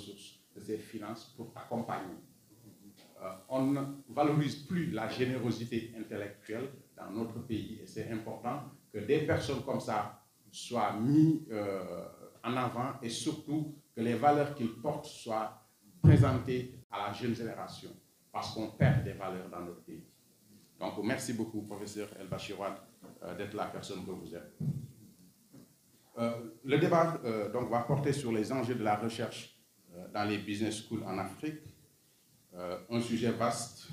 ressources, de ses finances pour accompagner. On ne valorise plus la générosité intellectuelle dans notre pays et c'est important que des personnes comme ça soient mises en avant et surtout que les valeurs qu'ils portent soient présentées à la jeune génération parce qu'on perd des valeurs dans notre pays. Donc merci beaucoup, professeur El-Bachir Wade, d'être la personne que vous êtes. Le débat donc, va porter sur les enjeux de la recherche dans les business schools en Afrique. Un sujet vaste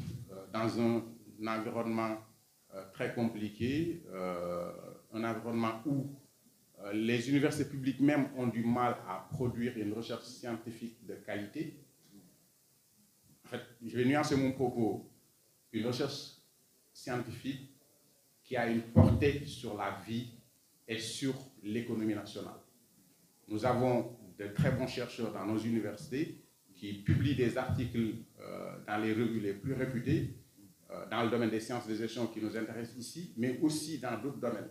dans un environnement très compliqué, un environnement où les universités publiques même ont du mal à produire une recherche scientifique de qualité. En fait, je vais nuancer mon propos. Une recherche scientifique qui a une portée sur la vie et sur l'économie nationale. Nous avons de très bons chercheurs dans nos universités qui publient des articles dans les revues les plus réputées, dans le domaine des sciences de gestion qui nous intéresse ici, mais aussi dans d'autres domaines.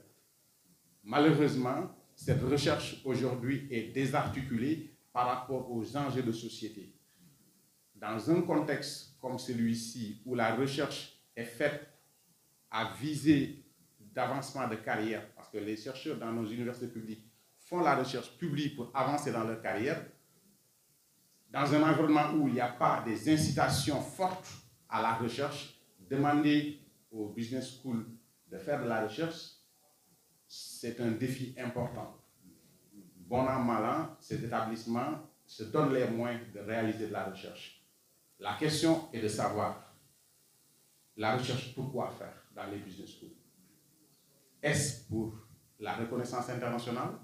Malheureusement, cette recherche aujourd'hui est désarticulée par rapport aux enjeux de société. Dans un contexte comme celui-ci, où la recherche est faite à viser d'avancement de carrière, parce que les chercheurs dans nos universités publiques font la recherche publique pour avancer dans leur carrière, dans un environnement où il n'y a pas des incitations fortes à la recherche, demander aux business schools de faire de la recherche, c'est un défi important. Bon an, mal an, ces établissements se donnent les moyens de réaliser de la recherche. La question est de savoir, la recherche, pourquoi faire dans les business schools? Est-ce pour la reconnaissance internationale?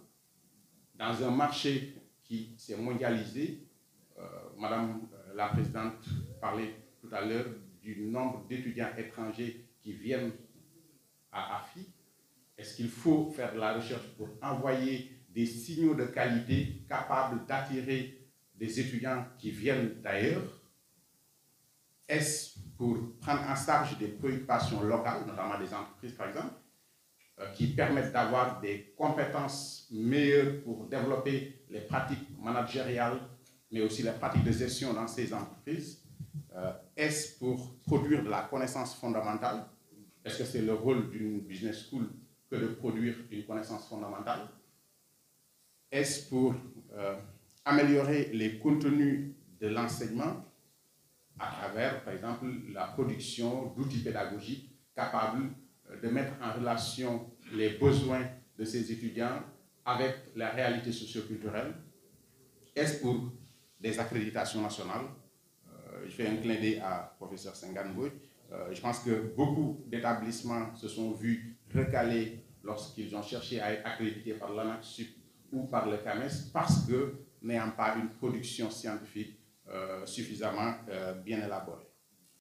Dans un marché qui s'est mondialisé, Madame la Présidente parlait tout à l'heure du nombre d'étudiants étrangers qui viennent à AFI. Est-ce qu'il faut faire de la recherche pour envoyer des signaux de qualité capables d'attirer des étudiants qui viennent d'ailleurs? Est-ce pour prendre en charge des préoccupations locales, notamment des entreprises par exemple, qui permettent d'avoir des compétences meilleures pour développer les pratiques managériales, mais aussi les pratiques de gestion dans ces entreprises? Est-ce pour produire de la connaissance fondamentale? Est-ce que c'est le rôle d'une business school que de produire une connaissance fondamentale? Est-ce pour améliorer les contenus de l'enseignement à travers, par exemple, la production d'outils pédagogiques capables de mettre en relation les besoins de ces étudiants avec la réalité socio-culturelle? Est-ce pour des accréditations nationales? Je fais un clin d'œil à professeur Senghane Mbodj. Je pense que beaucoup d'établissements se sont vus recalés lorsqu'ils ont cherché à être accrédités par l'ANAQ-Sup ou par le CAMES parce que n'ayant pas une production scientifique suffisamment bien élaborée.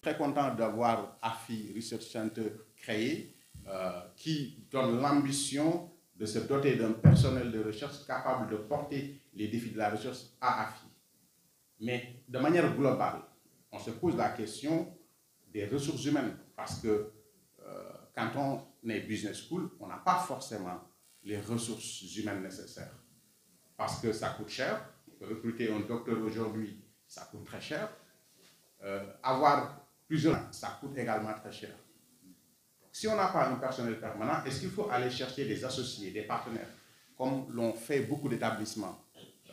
Très content d'avoir AFI Research Center créé qui donne l'ambition de se doter d'un personnel de recherche capable de porter les défis de la recherche à AFI. Mais de manière globale, on se pose la question des ressources humaines parce que quand on est business school, on n'a pas forcément les ressources humaines nécessaires parce que ça coûte cher. Recruter un docteur aujourd'hui, ça coûte très cher. Avoir plusieurs, ça coûte également très cher. Si on n'a pas un personnel permanent, est-ce qu'il faut aller chercher des associés, des partenaires, comme l'ont fait beaucoup d'établissements?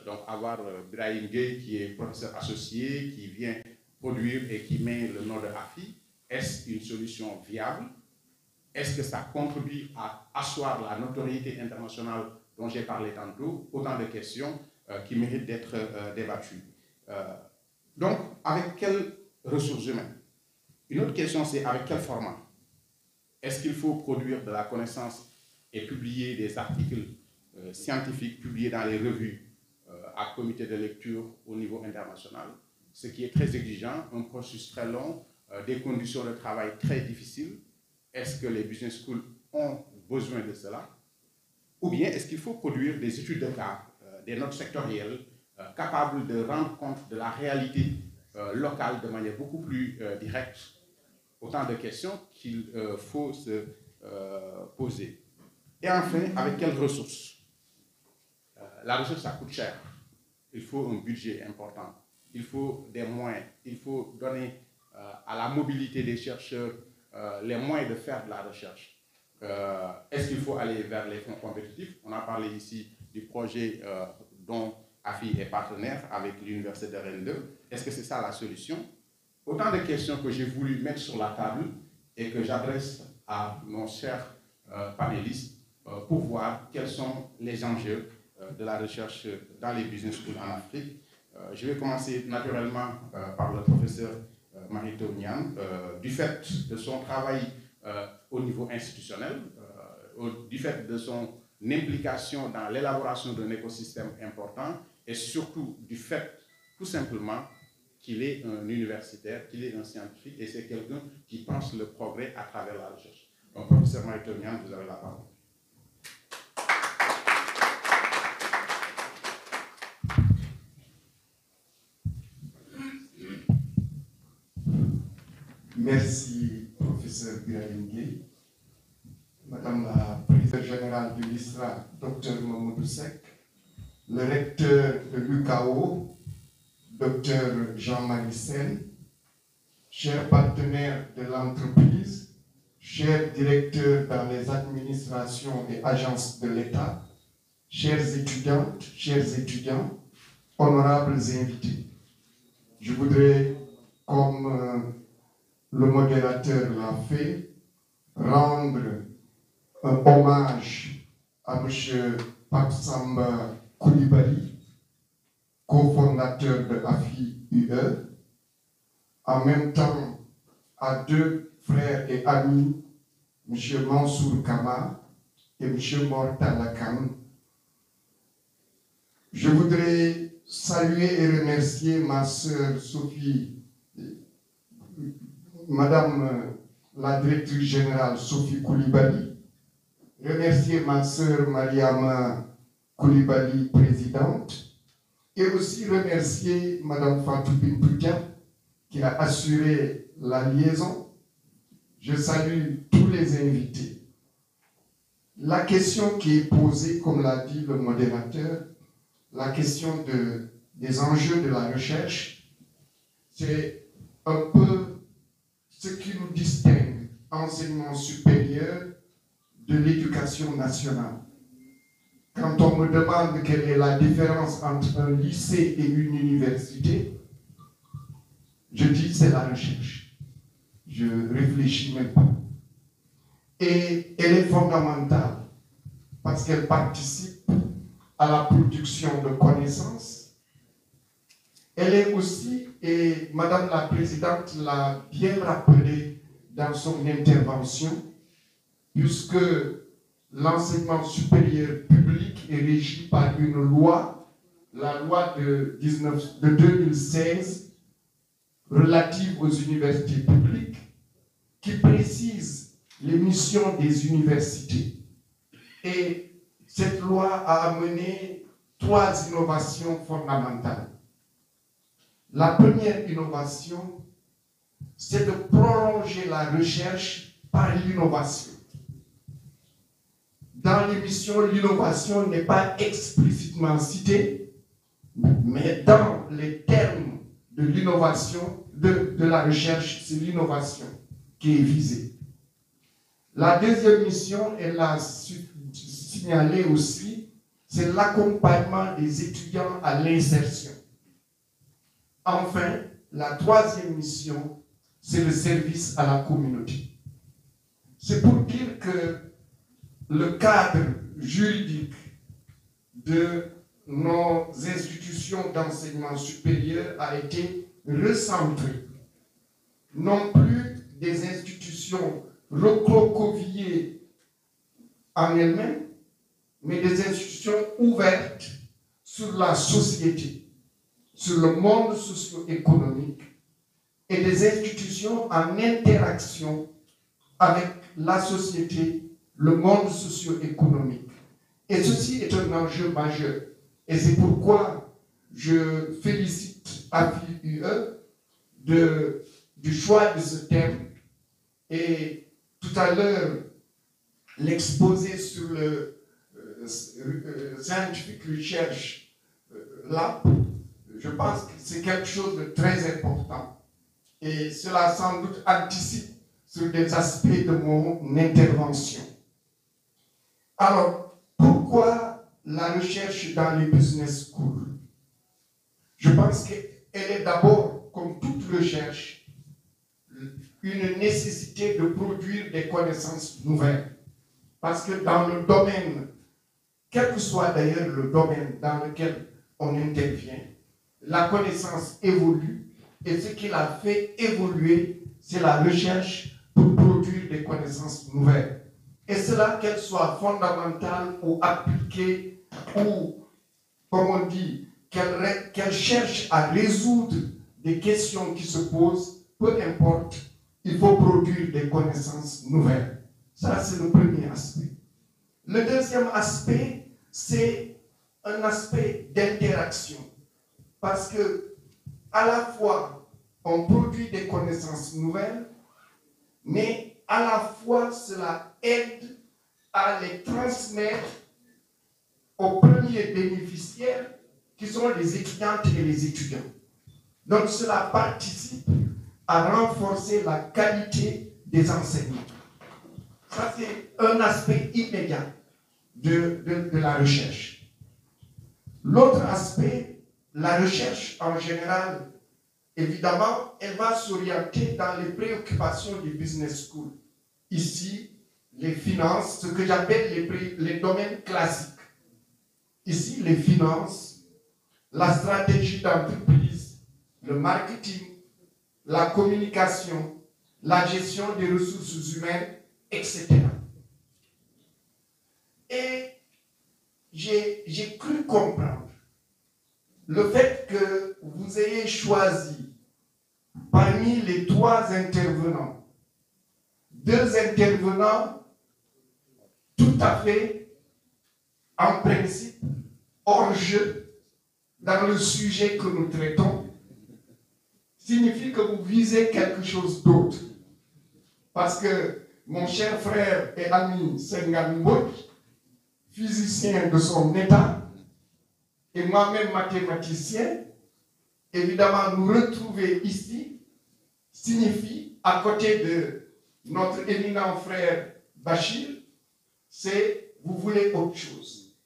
Donc avoir Brahim Gay qui est professeur associé, qui vient produire et qui met le nom de AFI, est-ce une solution viable? Est-ce que ça contribue à asseoir la notoriété internationale dont j'ai parlé tantôt? Autant de questions qui méritent d'être débattues. Donc, avec quelles ressources humaines? Une autre question, c'est avec quel format? Est-ce qu'il faut produire de la connaissance et publier des articles scientifiques publiés dans les revues à comité de lecture au niveau international, ce qui est très exigeant, un processus très long, des conditions de travail très difficiles? Est-ce que les business schools ont besoin de cela? Ou bien est-ce qu'il faut produire des études de cas, des notes sectorielles, capables de rendre compte de la réalité locale de manière beaucoup plus directe? Autant de questions qu'il faut se poser. Et enfin, avec quelles ressources? La recherche, ça coûte cher. Il faut un budget important il faut des moyens, il faut donner à la mobilité des chercheurs les moyens de faire de la recherche. Est-ce qu'il faut aller vers les fonds compétitifs? On a parlé ici du projet dont AFI est partenaire avec l'Université de Rennes 2. Est-ce que c'est ça la solution? Autant de questions que j'ai voulu mettre sur la table et que j'adresse à nos chers panélistes pour voir quels sont les enjeux de la recherche dans les business schools en Afrique. Je vais commencer naturellement par le professeur Marito Niang, du fait de son travail au niveau institutionnel, du fait de son implication dans l'élaboration d'un écosystème important et surtout du fait, tout simplement, qu'il est un universitaire, qu'il est un scientifique et c'est quelqu'un qui pense le progrès à travers la recherche. Donc, professeur Marito Niang, vous avez la parole. Merci, professeur Birahim, Madame la présidente générale de l'ISRA, Dr Mamoudou Seck, le recteur de l'UKO, Dr Jean-Marie Sen, chers partenaires de l'entreprise, chers directeurs dans les administrations et agences de l'État, chères étudiantes, chers étudiants, honorables invités. Je voudrais, comme le modérateur l'a fait, rendre un hommage à M. Pape Samba Coulibaly, cofondateur de AFI-UE, en même temps à deux frères et amis, M. Mansour Kama et M. Mortala Khan. Je voudrais saluer et remercier ma sœur Sophie, Madame la directrice générale Sophie Coulibaly, remercier ma sœur Mariama Coulibaly, présidente, et aussi remercier Madame Fatou Bintou qui a assuré la liaison. Je salue tous les invités. La question qui est posée, comme l'a dit le modérateur, la question des enjeux de la recherche, c'est un peu ce qui nous distingue, enseignement supérieur, de l'éducation nationale. Quand on me demande quelle est la différence entre un lycée et une université, je dis c'est la recherche. Je ne réfléchis même pas. Et elle est fondamentale parce qu'elle participe à la production de connaissances. Elle est aussi, et Madame la Présidente l'a bien rappelé dans son intervention, puisque l'enseignement supérieur public est régi par une loi, la loi de 2016 relative aux universités publiques, qui précise les missions des universités. Et cette loi a amené 3 innovations fondamentales. La première innovation, c'est de prolonger la recherche par l'innovation. Dans l'émission, l'innovation n'est pas explicitement citée, mais dans les termes de l'innovation, de la recherche, c'est l'innovation qui est visée. La deuxième mission, elle l'a signalé aussi, c'est l'accompagnement des étudiants à l'insertion. Enfin, la troisième mission, c'est le service à la communauté. C'est pour dire que le cadre juridique de nos institutions d'enseignement supérieur a été recentré. Non plus des institutions recroquevillées en elles-mêmes, mais des institutions ouvertes sur la société, sur le monde socio-économique et des institutions en interaction avec la société, le monde socio-économique. Et ceci est un enjeu majeur. Et c'est pourquoi je félicite AFI-UE du choix de ce thème. Et tout à l'heure, l'exposé sur le Scientific Research Lab, je pense que c'est quelque chose de très important. Et cela sans doute anticipe sur des aspects de mon intervention. Alors, pourquoi la recherche dans les business schools? Je pense qu'elle est d'abord, comme toute recherche, une nécessité de produire des connaissances nouvelles. Parce que dans le domaine, quel que soit d'ailleurs le domaine dans lequel on intervient, la connaissance évolue et ce qui la fait évoluer, c'est la recherche pour produire des connaissances nouvelles. Et cela, qu'elle soit fondamentale ou appliquée ou, comme on dit, qu'elle cherche à résoudre des questions qui se posent, peu importe, il faut produire des connaissances nouvelles. Ça, c'est le premier aspect. Le deuxième aspect, c'est un aspect d'interaction. Parce que, à la fois, on produit des connaissances nouvelles, mais à la fois, cela aide à les transmettre aux premiers bénéficiaires, qui sont les étudiantes et les étudiants. Donc, cela participe à renforcer la qualité des enseignements. Ça, c'est un aspect immédiat de la recherche. L'autre aspect, la recherche en général, évidemment, elle va s'orienter dans les préoccupations du business school. Ici, les finances, ce que j'appelle les domaines classiques. Ici, les finances, la stratégie d'entreprise, le marketing, la communication, la gestion des ressources humaines, etc. Et j'ai cru comprendre le fait que vous ayez choisi parmi les 3 intervenants, 2 intervenants tout à fait en principe hors jeu dans le sujet que nous traitons, signifie que vous visez quelque chose d'autre. Parce que mon cher frère et ami Senghane Mbodj, physicien de son état, et moi-même mathématicien, évidemment nous retrouver ici signifie, à côté de notre éminent frère Bachir, c'est vous voulez autre chose.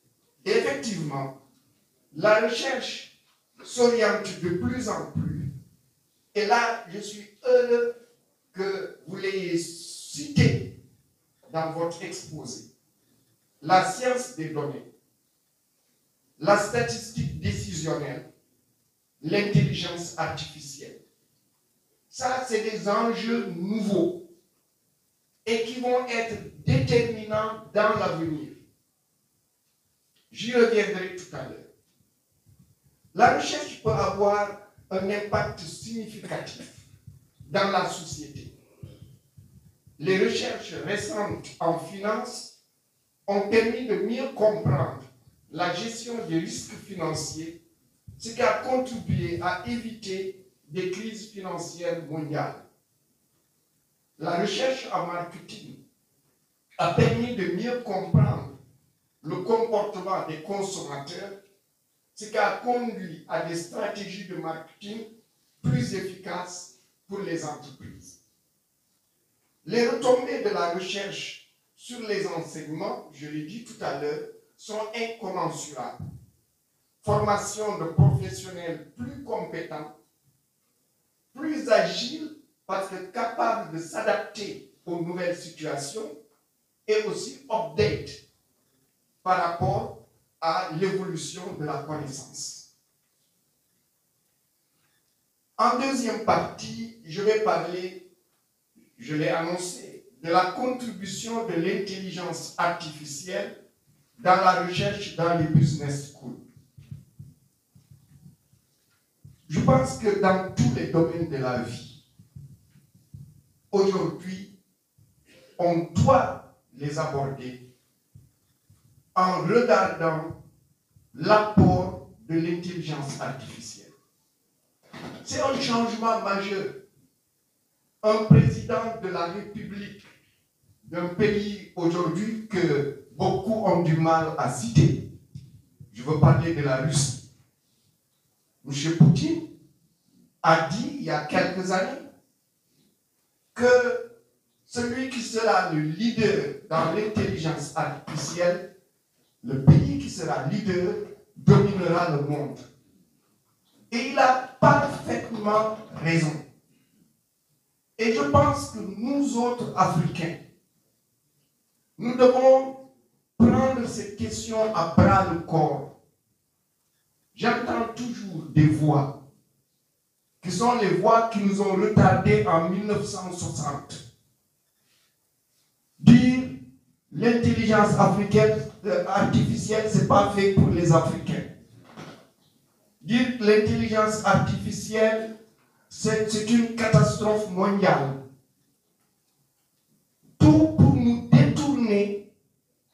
Et effectivement, la recherche s'oriente de plus en plus. Et là, je suis heureux que vous l'ayez cité dans votre exposé. La science des données, la statistique décisionnelle, l'intelligence artificielle. Ça, c'est des enjeux nouveaux et qui vont être déterminants dans l'avenir. J'y reviendrai tout à l'heure. La recherche peut avoir un impact significatif dans la société. Les recherches récentes en finance ont permis de mieux comprendre la gestion des risques financiers, ce qui a contribué à éviter des crises financières mondiales. La recherche en marketing a permis de mieux comprendre le comportement des consommateurs, ce qui a conduit à des stratégies de marketing plus efficaces pour les entreprises. Les retombées de la recherche sur les enseignements, je l'ai dit tout à l'heure, sont incommensurables. Formation de professionnels plus compétents, plus agiles, parce que capables de s'adapter aux nouvelles situations, et aussi update par rapport à l'évolution de la connaissance. En deuxième partie, je vais parler, je l'ai annoncé, de la contribution de l'intelligence artificielle dans la recherche dans les business schools. Je pense que dans tous les domaines de la vie, aujourd'hui, on doit les aborder en regardant l'apport de l'intelligence artificielle. C'est un changement majeur. Un président de la République d'un pays aujourd'hui que beaucoup ont du mal à citer, je veux parler de la Russie, M. Poutine a dit il y a quelques années que celui qui sera le leader dans l'intelligence artificielle, le pays qui sera leader, dominera le monde. Et il a parfaitement raison. Et je pense que nous autres Africains, nous devons prendre cette question à bras le corps. J'entends toujours des voix qui sont les voix qui nous ont retardés en 1960. Dire l'intelligence artificielle, ce n'est pas fait pour les Africains. Dire que l'intelligence artificielle, c'est une catastrophe mondiale. Tout pour nous détourner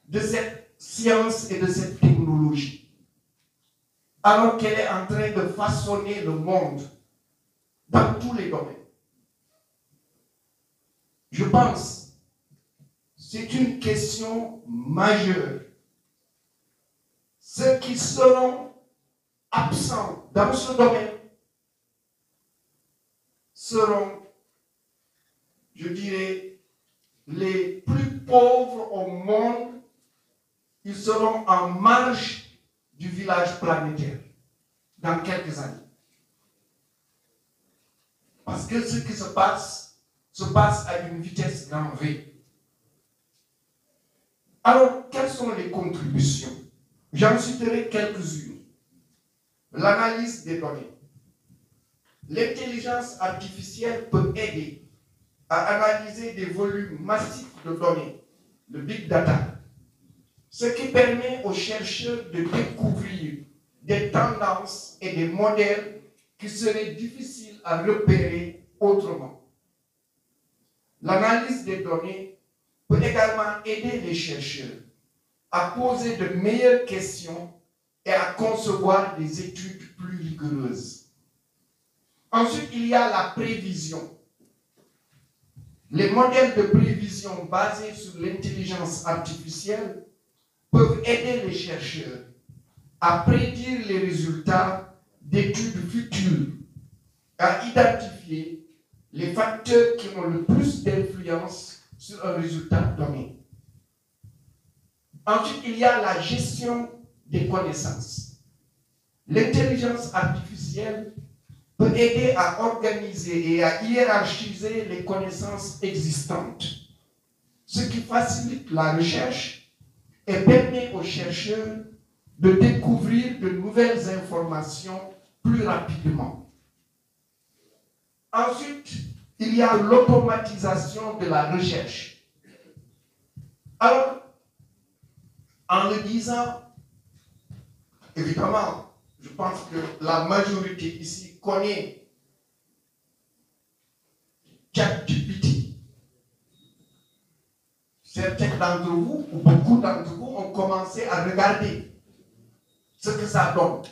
de cette science et de cette technologie. Alors qu'elle est en train de façonner le monde dans tous les domaines. Je pense que c'est une question majeure. Ceux qui seront absents dans ce domaine seront, je dirais, les plus pauvres au monde. Ils seront en marge du village planétaire dans quelques années. Parce que ce qui se passe à une vitesse grand V. Alors, quelles sont les contributions? J'en citerai quelques-unes. L'analyse des données. L'intelligence artificielle peut aider à analyser des volumes massifs de données, le big data, ce qui permet aux chercheurs de découvrir des tendances et des modèles qui seraient difficiles à repérer autrement. L'analyse des données peut également aider les chercheurs à poser de meilleures questions et à concevoir des études plus rigoureuses. Ensuite, il y a la prévision. Les modèles de prévision basés sur l'intelligence artificielle peuvent aider les chercheurs à prédire les résultats d'études futures, à identifier les facteurs qui ont le plus d'influence sur un résultat donné. Ensuite, il y a la gestion des connaissances. L'intelligence artificielle peut aider à organiser et à hiérarchiser les connaissances existantes, ce qui facilite la recherche et permet aux chercheurs de découvrir de nouvelles informations plus rapidement. Ensuite, il y a l'automatisation de la recherche. Alors, en le disant, évidemment, je pense que la majorité ici connaît ChatGPT. Certains d'entre vous, ou beaucoup d'entre vous, ont commencé à regarder ce que ça donne.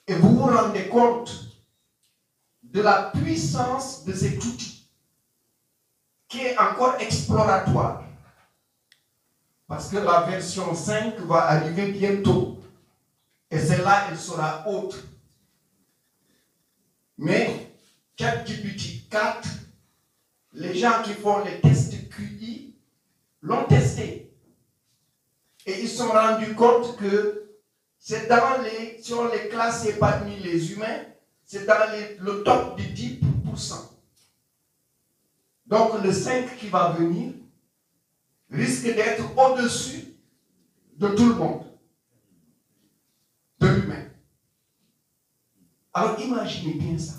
Et vous vous rendez compte de la puissance de cet outil, qui est encore exploratoire. Parce que la version 5 va arriver bientôt. Et celle-là, elle sera autre. Mais ChatGPT 4, les gens qui font les tests QI l'ont testé. Et ils se sont rendus compte que c'est dans les, si on les classait parmi les humains, c'est dans le top de 10%. Donc le 5 qui va venir risque d'être au-dessus de tout le monde, de l'humain. Alors imaginez bien ça.